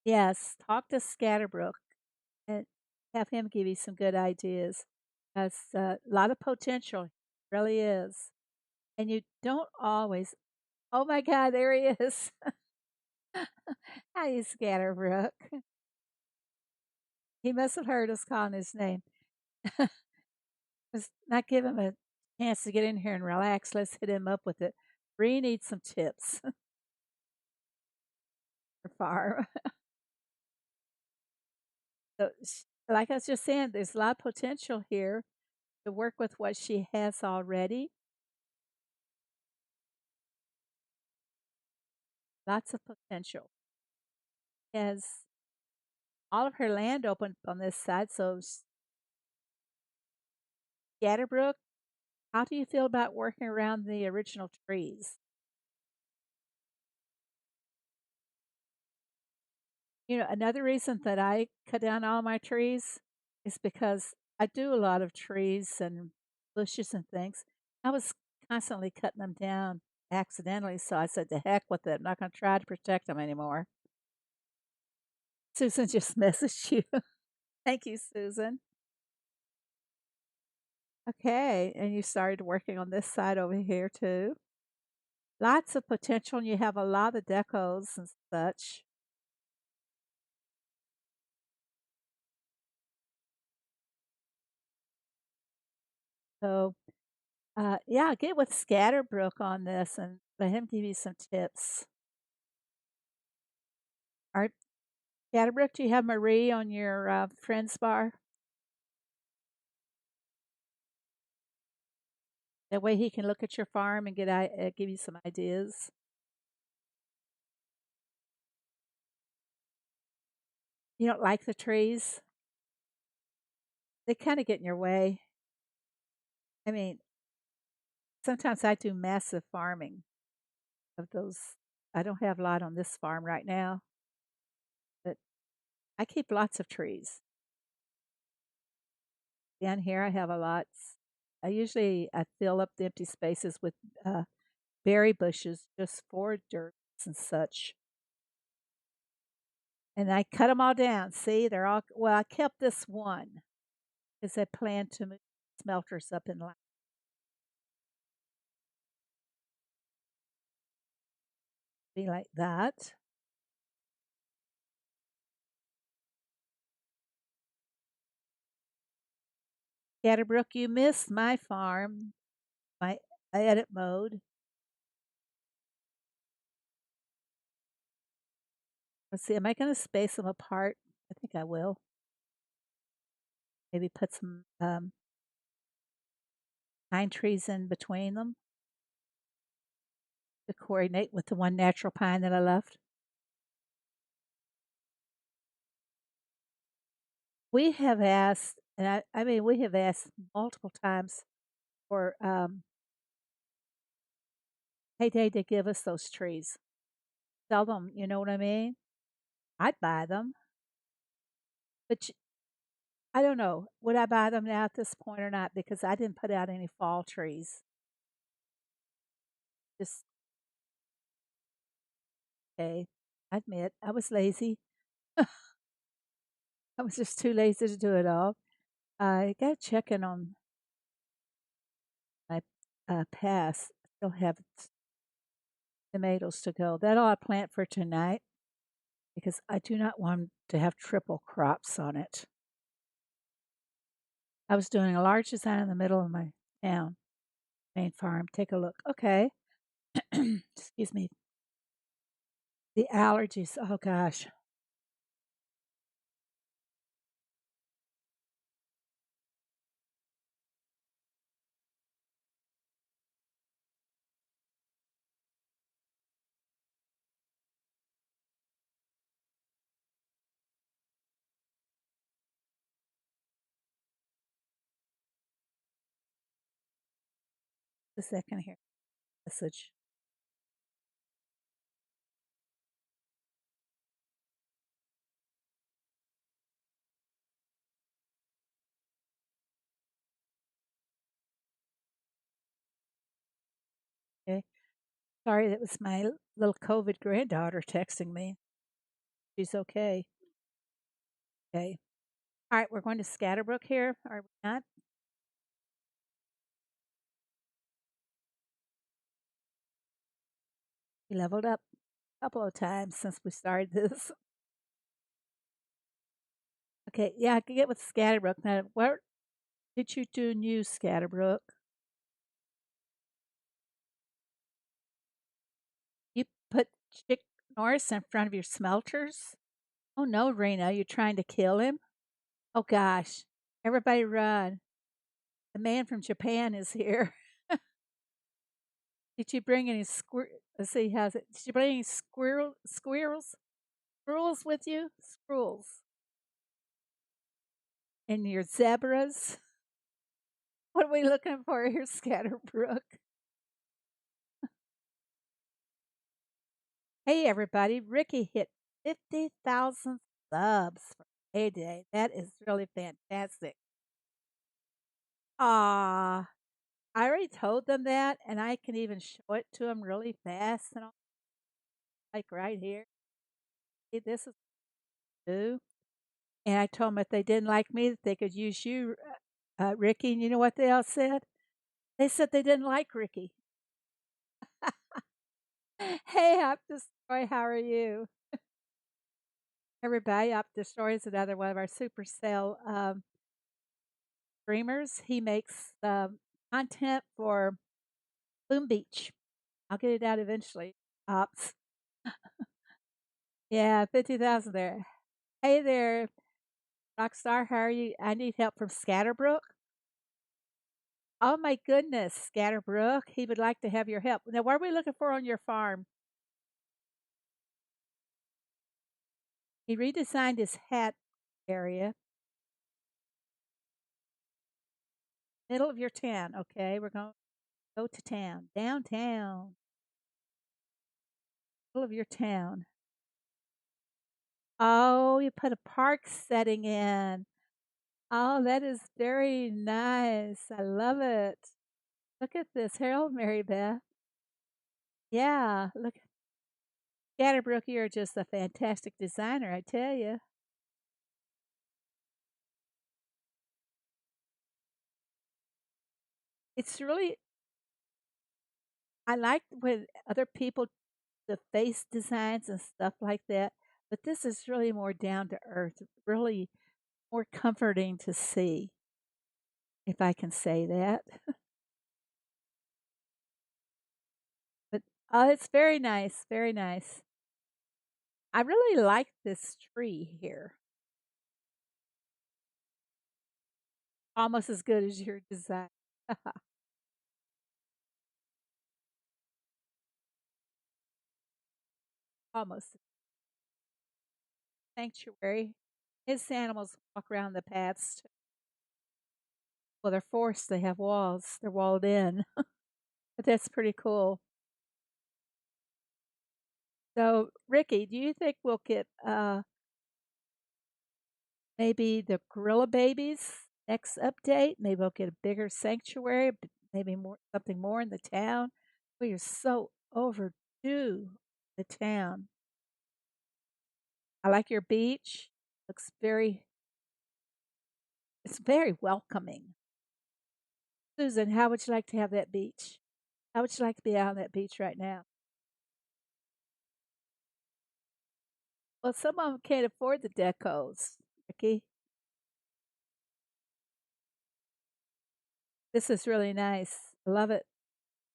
Yes, talk to Scatterbrook and have him give you some good ideas. Has a lot of potential, really is. And you don't always. Oh my God, there he is. Hi, Scatterbrook. He must have heard us calling his name. Let's not give him a chance to get in here and relax. Let's hit him up with it. Bree needs some tips for farm. So, like I was just saying, there's a lot of potential here to work with what she has already. Lots of potential. Has all of her land open on this side. So, Scatterbrook, how do you feel about working around the original trees? You know, another reason that I cut down all my trees is because I do a lot of trees and bushes and things. I was constantly cutting them down accidentally, so I said, "To heck with it! I'm not going to try to protect them anymore." Susan just messaged you. Thank you, Susan. Okay, and you started working on this side over here too. lots of potential, and you have a lot of decos and such. So, yeah, get with Scatterbrook on this and let him give you some tips. Alright, Scatterbrook, do you have Marie on your, friends bar? That way he can look at your farm and give you some ideas. You don't like the trees? They kinda get in your way. I mean, sometimes I do massive farming of those. I don't have a lot on this farm right now, but I keep lots of trees. Down here, I have a lot. I fill up the empty spaces with, berry bushes just for dirt and such, and I cut them all down. See, they're all well, I kept this one 'cause I plan to move smelters up in line. Be like that. Scatterbrook, you missed my farm, my edit mode. Let's see, am I gonna space them apart? I think I will. Maybe put some, pine trees in between them to coordinate with the one natural pine that I left. We have asked, and I mean, we have asked multiple times for, Payday to give us those trees. Sell them, you know what I mean? I'd buy them, but I don't know. Would I buy them now at this point or not? Because I didn't put out any fall trees. Just okay. I admit I was lazy. I was just too lazy to do it all. I got to check in on my pass. I still have tomatoes to go. That all I plant for tonight because I do not want to have triple crops on it. I was doing a large design in the middle of my town, main farm. Take a look. Okay. Excuse me. The allergies. Oh gosh. A second here. Message. Okay. Sorry, that was my little COVID granddaughter texting me. She's okay. Okay. All right, we're going to Scatterbrook here, are we not? We leveled up a couple of times since we started this. Okay, yeah, I can get with Scatterbrook. Now, where did you do new Scatterbrook? You put Chick Norris in front of your smelters? Oh no, Rena, you're trying to kill him? Oh gosh. Everybody run. The man from Japan is here. Did you bring any let's see, how's it? Did you bring any squirrels with you? Squirrels. And your zebras? What are we looking for here, Scatterbrook? Hey, everybody. Ricky hit 50,000 subs for payday. That is really fantastic. Ah, I already told them that, and I can even show it to them really fast and all, like right here. See, this is do. And I told them if they didn't like me, that they could use you, Ricky. And you know what they all said? They said they didn't like Ricky. Hey, Optistroy, how are you? Everybody, Optistroy is another one of our Supercell streamers. He makes content for Boom Beach. I'll get it out eventually. Ops. Yeah, 50,000 there. Hey there, Rockstar, how are you? I need help from Scatterbrook. Oh my goodness, Scatterbrook. He would like to have your help. Now, what are we looking for on your farm? He redesigned his hat area, middle of your town. Okay, we're going to go to town, downtown, middle of your town. Oh, you put a park setting in. Oh, that is very nice. I love it. Look at this. Harold Mary Beth. Yeah, look. Scatterbrook, you're just a fantastic designer, I tell you. It's really, I like when other people, the face designs and stuff like that, but this is really more down to earth, really more comforting to see, if I can say that. But it's very nice, very nice. I really like this tree here. Almost as good as your design. Almost. Sanctuary. His animals walk around the paths. Well, they're forced. They have walls. They're walled in. But that's pretty cool. So, Ricky, do you think we'll get maybe the gorilla babies next update? Maybe we'll get a bigger sanctuary, maybe more something more in the town. We are so overdue the town. I like your beach. Looks very it's very welcoming. Susan, how would you like to have that beach? How would you like to be out on that beach right now? Well, some of them can't afford the decos, Ricky. This is really nice. I love it.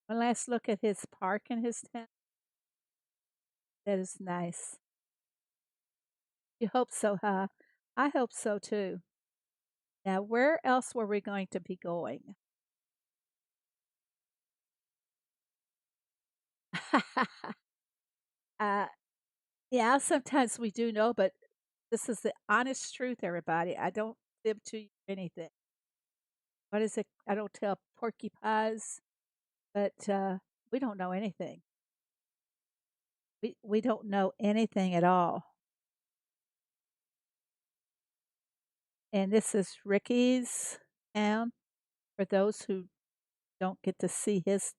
One last look at his park in his town. That is nice. You hope so, huh? I hope so too. Now, where else were we going to be going? uh, yeah, sometimes we do know, but this is the honest truth, everybody. I don't fib to you anything. What is it? I don't tell porcupines, but we don't know anything. We don't know anything at all. And this is Ricky's town. For those who don't get to see his,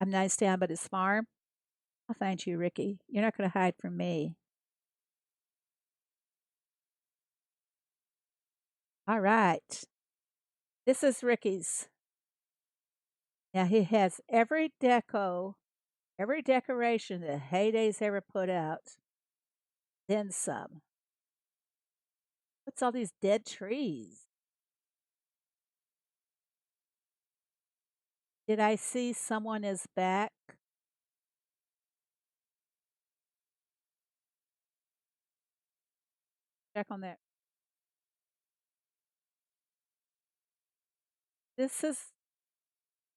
I'm nice town, but his farm. I'll find you, Ricky. You're not going to hide from me. All right. This is Ricky's. Now he has every decoration that Heyday's ever put out, then some. What's all these dead trees? Did I see someone is back? Check on that. This is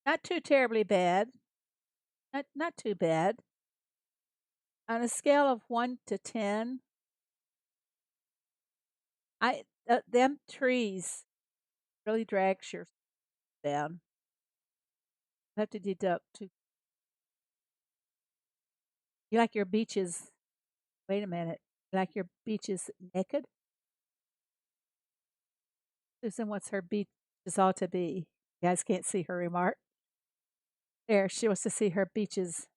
not too terribly bad. Not too bad. On a scale of 1 to 10, them trees really drags your down. I have to deduct two. You like your beaches? Wait a minute. You like your beaches naked? Susan wants her beaches all to be. You guys can't see her remark. There, she wants to see her beaches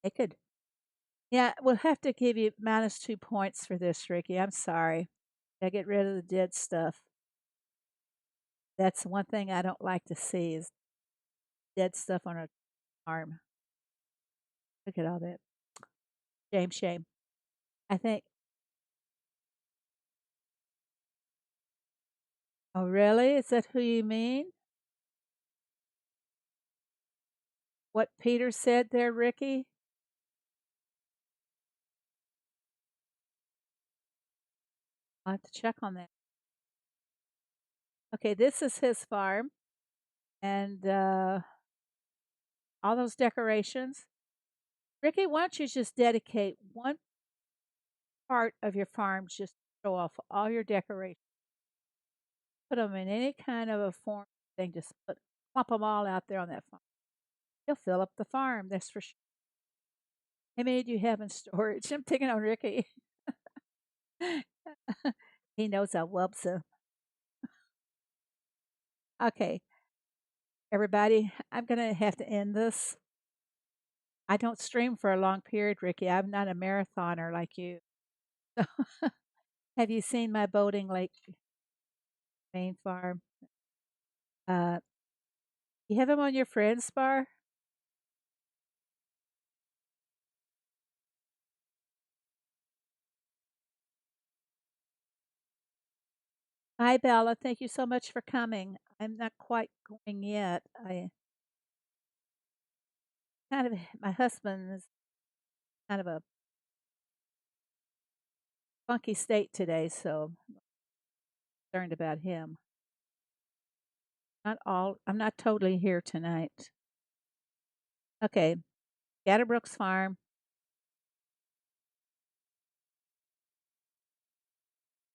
naked. Yeah, we'll have to give you -2 points for this, Ricky. I'm sorry. I get rid of the dead stuff. That's one thing I don't like to see is dead stuff on a farm. Look at all that. Shame, shame. I think, oh, really? Is that who you mean? What Peter said there, Ricky? I'll have to check on that. Okay, this is his farm, and all those decorations. Ricky, why don't you just dedicate one part of your farm just to show off all your decorations? Put them in any kind of a form thing. Just clump them all out there on that farm. You'll fill up the farm, that's for sure. How many do you have in storage? I'm picking on Ricky. He knows I love them. Okay, everybody, I'm going to have to end this. I don't stream for a long period, Ricky. I'm not a marathoner like you. Have you seen my boating lake main farm? Uh, you have him on your friends bar? Hi, Bella. Thank you so much for coming. I'm not quite going yet. I kind of, my husband is kind of a funky state today, so I'm concerned about him. I'm not totally here tonight. Okay, Gatterbrooks Farm.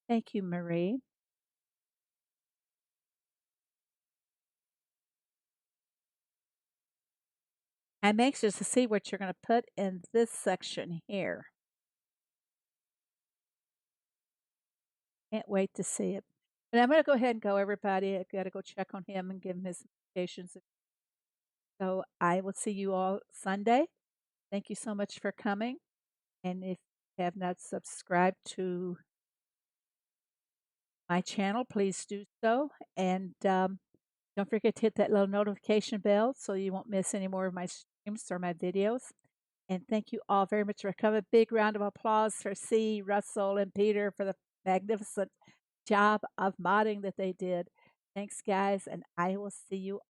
Thank you, Marie. I'm anxious to see what you're going to put in this section here. Can't wait to see it. But I'm going to go ahead and go, everybody. I got to go check on him and give him his medications. So I will see you all Sunday. Thank you so much for coming. And if you have not subscribed to my channel, please do so. And don't forget to hit that little notification bell so you won't miss any more of my streams or my videos. And thank you all very much for coming. A big round of applause for C, Russell, and Peter for the magnificent job of modding that they did. Thanks, guys, and I will see you